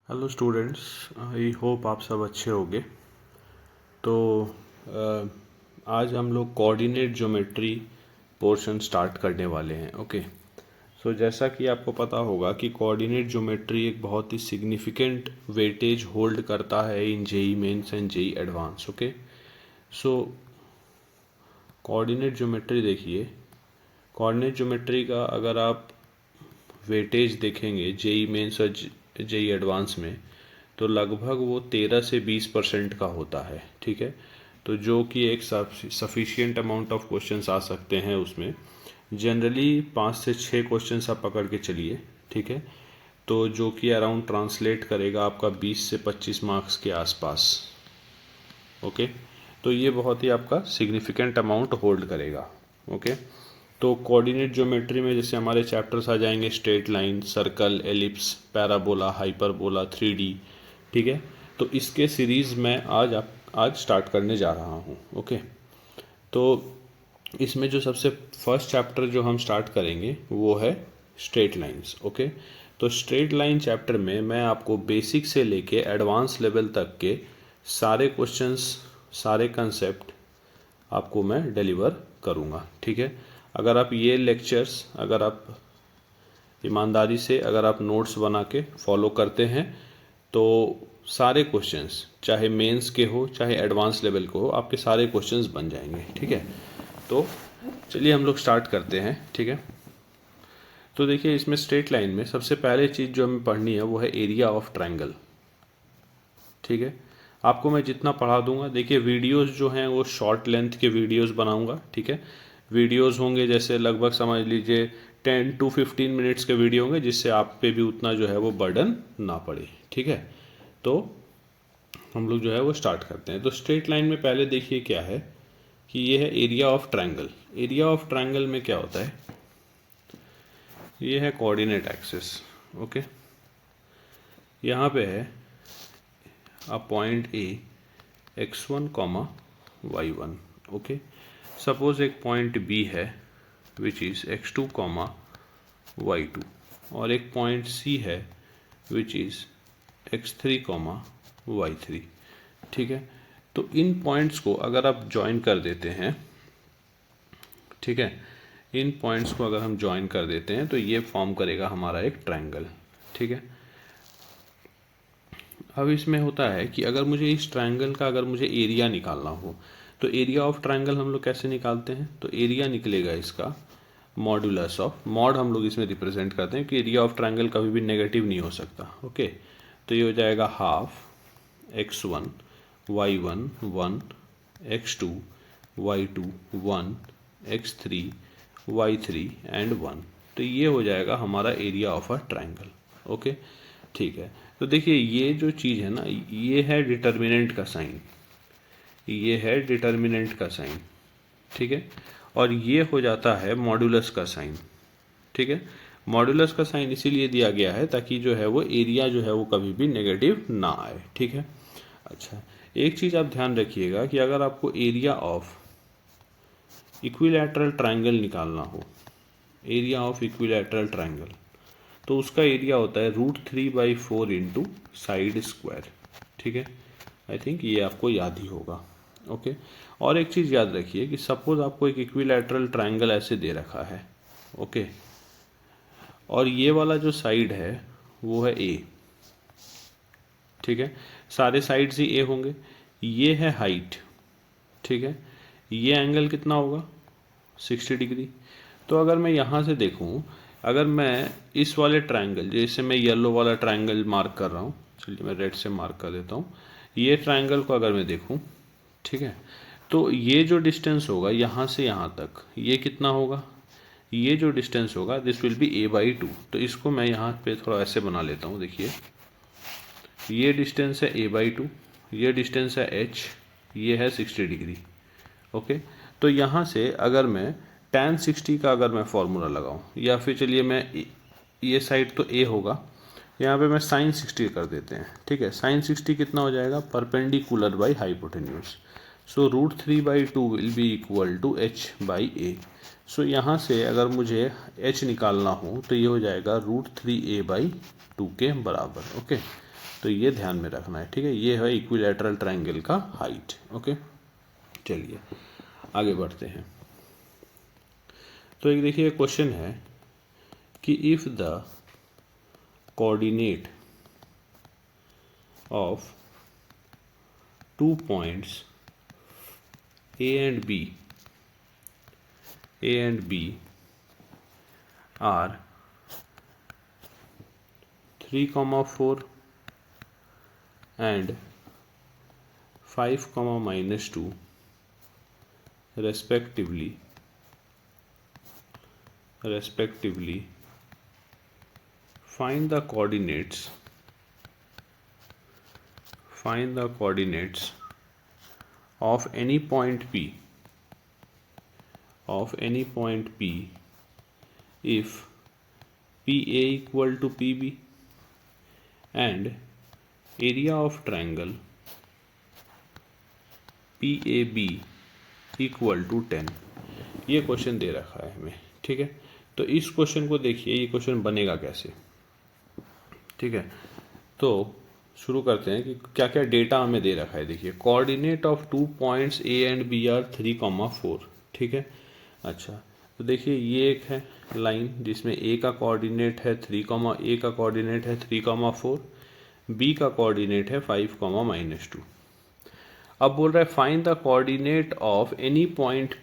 Hello students, I hope आप सब अच्छे होंगे। तो आज हम लोग कोऑर्डिनेट ज्योमेट्री पोर्शन स्टार्ट करने वाले हैं। ओके, सो जैसा कि आपको पता होगा कि कोऑर्डिनेट ज्योमेट्री एक बहुत ही सिग्निफिकेंट वेटेज होल्ड करता है in JEE Mains and JEE Advance. Okay, so coordinate geometry देखिए, कोऑर्डिनेट ज्योमेट्री का अगर आप वेटेज देखेंगे जेई मेंस और जेई एडवांस में, तो लगभग वो 13 से 20% का होता है। ठीक है, तो जो कि एक सफिशियंट अमाउंट ऑफ क्वेश्चंस आ सकते हैं उसमें। जनरली 5 से 6 क्वेश्चंस आप पकड़ के चलिए। ठीक है, तो जो कि अराउंड ट्रांसलेट करेगा आपका 20 से 25 मार्क्स के आसपास। ओके, तो ये बहुत ही आपका सिग्निफिकेंट अमाउंट होल्ड करेगा। ओके, तो कोऑर्डिनेट ज्योमेट्री में जैसे हमारे चैप्टर्स आ जाएंगे straight line, circle, ellipse, parabola, hyperbola, 3D। ठीक है, तो इसके सीरीज़ मैं आज स्टार्ट करने जा रहा हूँ। ओके, तो इसमें जो सबसे फर्स्ट चैप्टर जो हम स्टार्ट करेंगे वो है स्ट्रेट लाइंस। ओके, तो स्ट्रेट लाइन चैप्टर में मैं आपको बेसिक से लेके एडवांस लेवल तक के सारे क्वेश्चंस, सारे कंसेप्ट आपको मैं डिलीवर करूँगा। ठीक है, अगर आप ये लेक्चर्स, अगर आप ईमानदारी से अगर आप नोट्स बना के फॉलो करते हैं तो सारे क्वेश्चंस, चाहे मेंस के हो चाहे एडवांस लेवल के हो, आपके सारे क्वेश्चंस बन जाएंगे। ठीक है, तो चलिए हम लोग स्टार्ट करते हैं। ठीक है, तो देखिए इसमें स्ट्रेट लाइन में सबसे पहले चीज़ जो हमें पढ़नी है वो है एरिया ऑफ ट्रायंगल। ठीक है, आपको मैं जितना पढ़ा दूंगा, देखिए वीडियोस जो हैं वो शॉर्ट लेंथ के वीडियोस बनाऊंगा। ठीक है, वीडियोस होंगे जैसे लगभग समझ लीजिए 10 to 15 मिनट्स के वीडियो होंगे, जिससे आप पे भी उतना जो है वो बर्डन ना पड़े। ठीक है, तो हम लोग जो है वो स्टार्ट करते हैं। तो स्ट्रेट लाइन में पहले देखिए क्या है कि ये है area of triangle. Area of triangle में क्या होता है, ये है कोऑर्डिनेट एक्सिस। ओके, यहाँ पे है a point A x1 comma y1। Okay, suppose एक पॉइंट B है which is x2 comma y2, और एक पॉइंट C है which is x3 comma y3। ठीक है, तो इन पॉइंट्स को अगर आप ज्वाइन कर देते हैं, ठीक है, इन पॉइंट्स को अगर हम ज्वाइन कर देते हैं तो ये फॉर्म करेगा हमारा एक ट्रायंगल। ठीक है, अब इसमें होता है कि अगर मुझे इस ट्रायंगल का अगर मुझे एरिया निकालना हो तो एरिया ऑफ ट्रायंगल हम लोग कैसे निकालते हैं, तो एरिया निकलेगा इसका मॉडुलस ऑफ, मॉड हम लोग इसमें रिप्रेजेंट करते हैं कि एरिया ऑफ ट्रायंगल कभी भी नेगेटिव नहीं हो सकता। ओके, तो ये हो जाएगा half x1 y1 1 x2 y2 1 x3 y3 and 1। तो ये हो जाएगा हमारा area of a triangle. Okay, ठीक है, तो देखिए ये जो चीज़ है ना, ये है डिटर्मिनेंट का साइन, ये है डिटर्मिनेंट का साइन। ठीक है, और ये हो जाता है मॉडुलस का साइन। ठीक है, मॉडुलस का साइन इसीलिए दिया गया है ताकि जो है वो एरिया जो है वो कभी भी नेगेटिव ना आए। ठीक है, अच्छा एक चीज़ आप ध्यान रखिएगा कि अगर आपको एरिया ऑफ इक्विलैटरल ट्रायंगल निकालना हो, एरिया ऑफ इक्विलैटरल ट्रायंगल, तो उसका एरिया होता है √3/4 इंटू साइड स्क्वायर। ठीक है, आई थिंक ये आपको याद ही होगा। ओके, और एक चीज़ याद रखिए कि सपोज आपको एक इक्विलैटरल ट्रायंगल ऐसे दे रखा है। ओके, और ये वाला जो साइड है वो है ए। ठीक है, सारे साइड्स ही ए होंगे, ये है हाइट। ठीक है, ये एंगल कितना होगा 60 डिग्री। तो अगर मैं यहाँ से देखूँ, अगर मैं इस वाले ट्रायंगल, जैसे मैं येलो वाला ट्रायंगल मार्क कर रहा हूँ, चलिए मैं रेड से मार्क कर देता हूँ, ये ट्रायंगल को अगर मैं देखूँ, ठीक है, तो ये जो डिस्टेंस होगा यहाँ से यहाँ तक, ये कितना होगा, ये जो डिस्टेंस होगा दिस विल बी a/2। तो इसको मैं यहाँ पे थोड़ा ऐसे बना लेता हूँ। देखिए ये डिस्टेंस है a/2, ये डिस्टेंस है h, ये है 60 डिग्री। ओके, तो यहाँ से अगर मैं tan 60 का अगर मैं फॉर्मूला लगाऊं, या फिर चलिए मैं ये साइड तो a होगा, यहाँ पे मैं sin 60 कर देते हैं। ठीक है, sin 60 कितना हो जाएगा, perpendicular by hypotenuse. So √3/2 will be equal to h/a। So यहाँ से अगर मुझे h निकालना हो तो ये हो जाएगा √3a/2 के बराबर। ओके, तो ये ध्यान में रखना है, ठीक है। ये है इक्विलैटरल ट्रायंगल का हाइट। ओके, चलिए आगे बढ़ते हैं। तो एक देखिए क्वेश्चन है कि if the coordinate of 2 points A and B are 3,4 and 5,-2 respectively, find the coordinates of any point P if PA equal to PB and area of triangle PAB equal to 10। ये question दे रखा है हमें, ठीक है। तो इस question को देखिए, ये क्वेश्चन बनेगा कैसे, ठीक है। तो शुरू करते हैं कि क्या क्या डेटा हमें दे रखा है। देखिए coordinate of 2 points A and B are 3,4, ठीक है। अच्छा, तो देखिए ये एक है लाइन जिसमें A का कोऑर्डिनेट है 3, A का कोऑर्डिनेट है 3,4, B का कोऑर्डिनेट है 5,-2। अब बोल रहा है find the coordinate of any point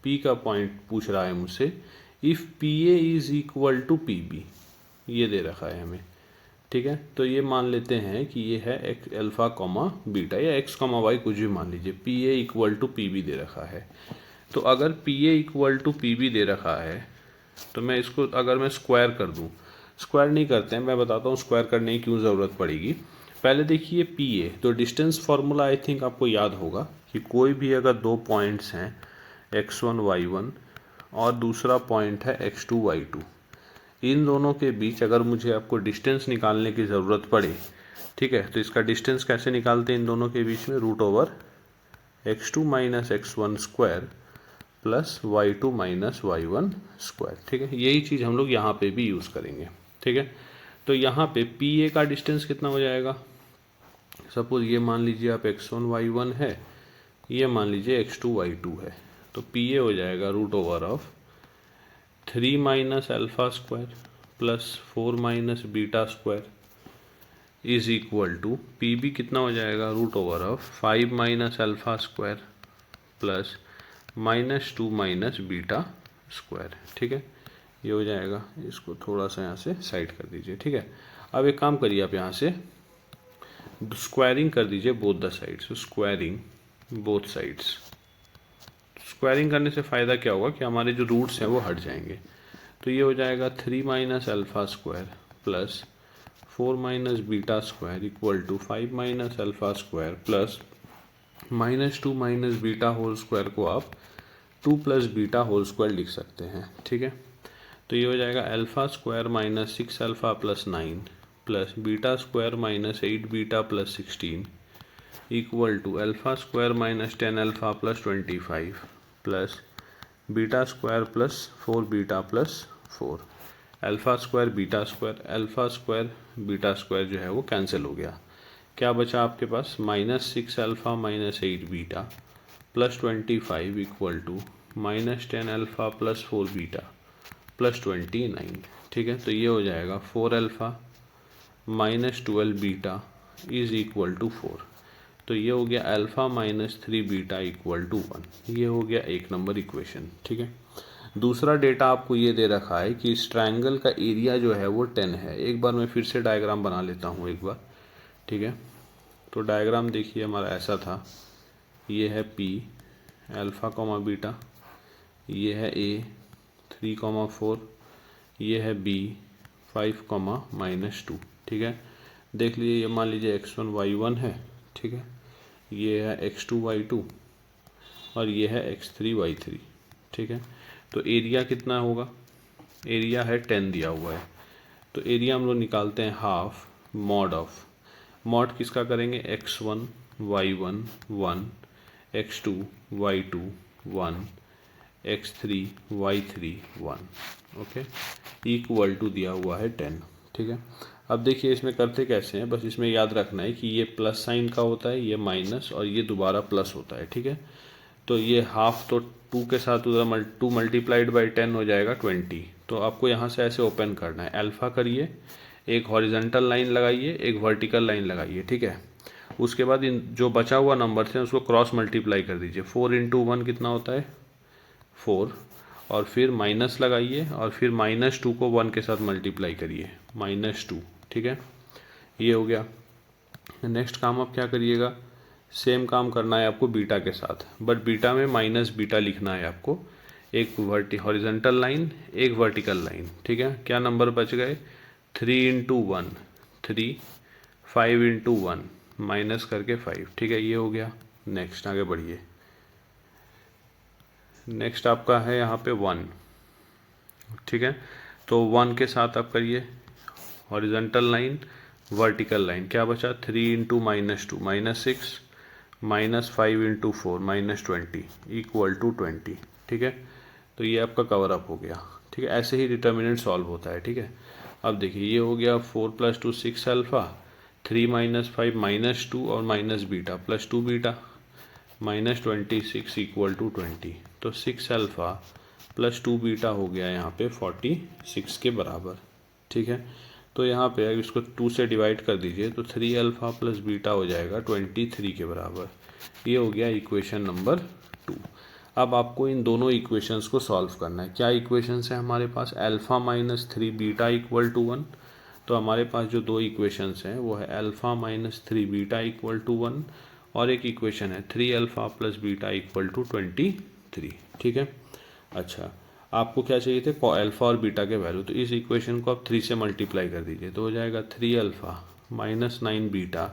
P का पॉइंट पूछ रहा है मुझसे, if PA is equal to PB, ये दे रखा है हमें, ठीक है। तो ये मान लेते हैं कि ये है एक्स अल्फा कॉमा बीटा या एक्स कॉमा वाई, कुछ भी मान लीजिए। PA इक्वल टू PB दे रखा है। तो अगर PA इक्वल टू PB दे रखा है तो मैं इसको अगर मैं स्क्वायर कर दूं, स्क्वायर नहीं करते हैं, मैं बताता हूँ स्क्वायर करने की क्यों ज़रूरत पड़ेगी। पहले देखिए PA, तो डिस्टेंस फार्मूला आई थिंक आपको याद होगा कि कोई भी अगर 2 पॉइंट्स हैं x1 y1 और दूसरा पॉइंट है x2 y2, इन दोनों के बीच अगर मुझे आपको डिस्टेंस निकालने की ज़रूरत पड़े, ठीक है, तो इसका डिस्टेंस कैसे निकालते हैं इन दोनों के बीच में, root over x2 minus x1 square plus y2 minus y1 square, ठीक है। यही चीज़ हम लोग यहाँ पे भी यूज़ करेंगे, ठीक है। तो यहाँ पे PA का डिस्टेंस कितना हो जाएगा, सपोज ये मान लीजिए आप x1 y1 है, ये मान लीजिए x2 y2 है, तो PA हो जाएगा root over of 3 minus alpha square plus 4 minus beta square is equal to PB कितना हो जाएगा, root over of 5 minus alpha square plus -2 minus beta square, ठीक है। ये हो जाएगा, इसको थोड़ा सा यहाँ से साइड कर दीजिए, ठीक है। अब एक काम करिए, आप यहाँ से स्क्वायरिंग कर दीजिए both the sides, squaring both sides. Squaring करने से फ़ायदा क्या होगा कि हमारे जो रूट्स हैं वो हट जाएंगे। तो ये हो जाएगा 3 minus alpha square plus 4 minus beta square equal to 5 minus alpha square plus -2 minus beta whole square को आप 2 प्लस बीटा होल स्क्वायर लिख सकते हैं, ठीक है। तो ये हो जाएगा alpha square minus 6 alpha plus 9 plus beta square minus 8 beta plus 16 equal to alpha square minus 10 alpha plus 25 plus beta square plus 4 beta plus 4। Alpha square beta square जो है वो कैंसिल हो गया। क्या बचा आपके पास, -6 alpha minus 8 beta plus 25 equal to -10 alpha plus 4 beta plus 29, ठीक है। तो ये हो जाएगा 4 alpha minus 12 beta is equal to 4। तो ये हो गया alpha minus 3 beta equal to 1। ये हो गया 1 नंबर इक्वेशन, ठीक है। दूसरा डेटा आपको ये दे रखा है कि इस ट्रायंगल का एरिया जो है वो 10 है। एक बार मैं फिर से डायग्राम बना लेता हूँ एक बार, ठीक है। तो डायग्राम देखिए हमारा ऐसा था, ये है P अल्फा कॉमा बीटा, ये है A 3,4, ये है B 5,-2, ठीक है। देख लीजिए, ये मान लीजिए x1 y1 है, ठीक है, ये है x2 y2 और ये है x3 y3, ठीक है। तो एरिया कितना होगा, एरिया है 10 दिया हुआ है। तो एरिया हम लोग निकालते हैं हाफ मॉड ऑफ, मॉड किसका करेंगे, x1 y1 1, x2 y2 1, x3 y3 1, okay, equal to दिया हुआ है 10, ठीक है। अब देखिए इसमें करते कैसे हैं, बस इसमें याद रखना है कि ये प्लस साइन का होता है, ये माइनस, और ये दोबारा प्लस होता है, ठीक है। तो ये हाफ तो 2 के साथ उधर 2 मल्टीप्लाइड बाई 10 हो जाएगा 20। तो आपको यहाँ से ऐसे ओपन करना है, अल्फ़ा करिए, एक हॉरिजॉन्टल लाइन लगाइए, एक वर्टिकल लाइन लगाइए, ठीक है। उसके बाद इन जो बचा हुआ नंबर थे उसको क्रॉस मल्टीप्लाई कर दीजिए। 4 इंटू 1 कितना होता है 4, और फिर माइनस लगाइए और फिर -2 को 1 के साथ मल्टीप्लाई करिए, -2, ठीक है। ये हो गया। नेक्स्ट काम आप क्या करिएगा, सेम काम करना है आपको बीटा के साथ, बट बीटा में माइनस बीटा लिखना है आपको। एक हॉरिजॉन्टल लाइन, एक वर्टिकल लाइन, ठीक है। क्या नंबर बच गए, 3 इंटू 1 3, 5 इंटू 1 माइनस करके 5, ठीक है। ये हो गया। नेक्स्ट आगे बढ़िए। नेक्स्ट आपका है यहाँ पे 1, ठीक है। तो 1 के साथ आप करिए हॉरिजॉन्टल लाइन, वर्टिकल लाइन। क्या बचा, 3 इंटू -2 -6, -5 इंटू 4 -20 इक्वल टू 20, ठीक है। तो ये आपका कवर अप हो गया, ठीक है। ऐसे ही डिटर्मिनेंट सॉल्व होता है, ठीक है। अब देखिए ये हो गया 4 + 2 6 अल्फ़ा, 3 - 5 -2 और minus beta plus 2 beta, -26 equal to 20। तो 6 अल्फ़ा प्लस 2 बीटा हो गया यहाँ पे 46 के बराबर, ठीक है। तो यहाँ पे अगर इसको 2 से डिवाइड कर दीजिए तो 3 अल्फ़ा प्लस बीटा हो जाएगा 23 के बराबर। ये हो गया इक्वेशन नंबर 2। अब आपको इन दोनों इक्वेशंस को सॉल्व करना है। क्या इक्वेशंस है हमारे पास, अल्फ़ा -3 बीटा इक्वल टू 1। तो हमारे पास जो दो इक्वेशंस हैं वो है अल्फ़ा -3 बीटा इक्वल टू 1, और एक इक्वेशन है 3 alpha plus beta equal to 23, ठीक है। अच्छा, आपको क्या चाहिए थे, अल्फ़ा और बीटा के वैल्यू। तो इस इक्वेशन को आप 3 से मल्टीप्लाई कर दीजिए, तो हो जाएगा 3 अल्फ़ा -9 बीटा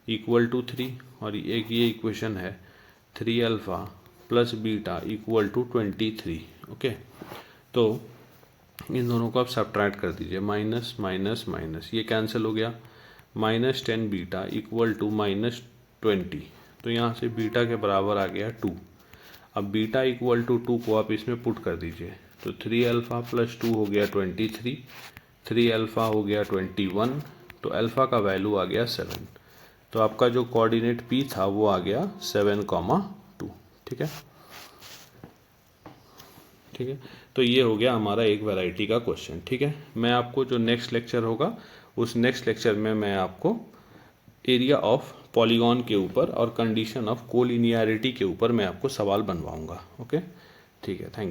इक्वल टू 3, और एक ये इक्वेशन है 3 alpha plus beta equal to 23, okay. तो इन दोनों को आप सब्ट्रैक्ट कर दीजिए, माइनस माइनस माइनस, ये कैंसिल हो गया। -10 बीटा इक्वल टू -20, तो यहाँ से बीटा के बराबर आ गया 2। अब बीटा इक्वल टू 2 को आप इसमें पुट कर दीजिए, तो 3 अल्फ़ा प्लस 2 हो गया 23, 3 अल्फ़ा हो गया 21, तो अल्फ़ा का वैल्यू आ गया 7। तो आपका जो कोऑर्डिनेट P था वो आ गया 7,2, ठीक है, ठीक है। तो ये हो गया हमारा एक वैरायटी का क्वेश्चन, ठीक है। मैं आपको जो नेक्स्ट लेक्चर होगा उस नेक्स्ट लेक्चर में मैं आपको एरिया ऑफ पॉलीगॉन के ऊपर और कंडीशन ऑफ कोलिनियरिटी के ऊपर मैं आपको सवाल बनवाऊंगा, ओके, ठीक है। Thank you.